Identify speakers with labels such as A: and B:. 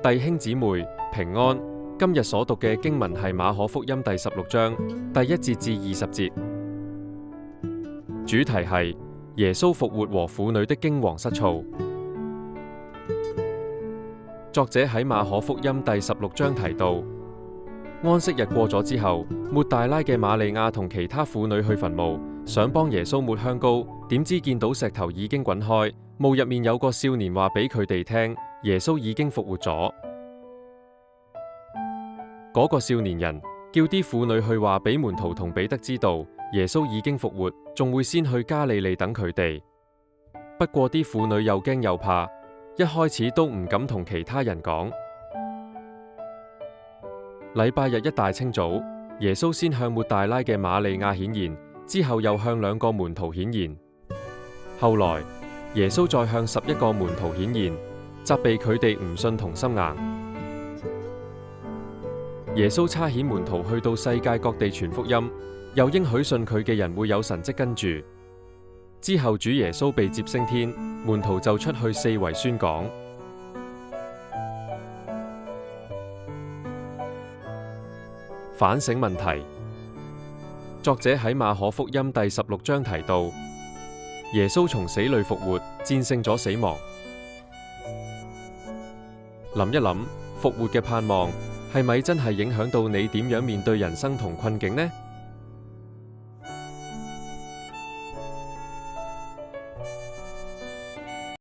A: 弟兄姊妹平安，今日所讀嘅經文係馬可福音第16章第1節至20節，主題係耶穌復活和婦女的驚惶失措。作者喺馬可福音第16章提到，安息日過咗之後，抹大拉嘅瑪利亞同其他婦女去墳墓，想幫耶穌抹香膏，點知見到石頭已經滾開，墓入面有個少年話俾佢哋聽，耶穌已經復活咗。嗰個少年人叫啲婦女去話俾門徒同彼得知道，耶穌已經復活，仲會先去加利利等佢哋。不過啲婦女又驚又怕，一開始都唔敢同其他人講。禮拜日一大清早，耶穌先向抹大拉嘅瑪利亞顯現，之後又向2個門徒顯現。後來耶穌再向11個門徒顯現，責備佢哋唔信同心硬。耶穌差遣門徒去到世界各地傳福音，又應許信佢嘅人會有神蹟跟住。之後主耶穌被接升天，門徒就出去四圍宣講。反省問題。作者喺馬可福音第16章提到，耶穌從死裏復活，戰勝咗死亡。諗一諗，復活嘅盼望係咪真係影響到你點樣面對人生同困境呢？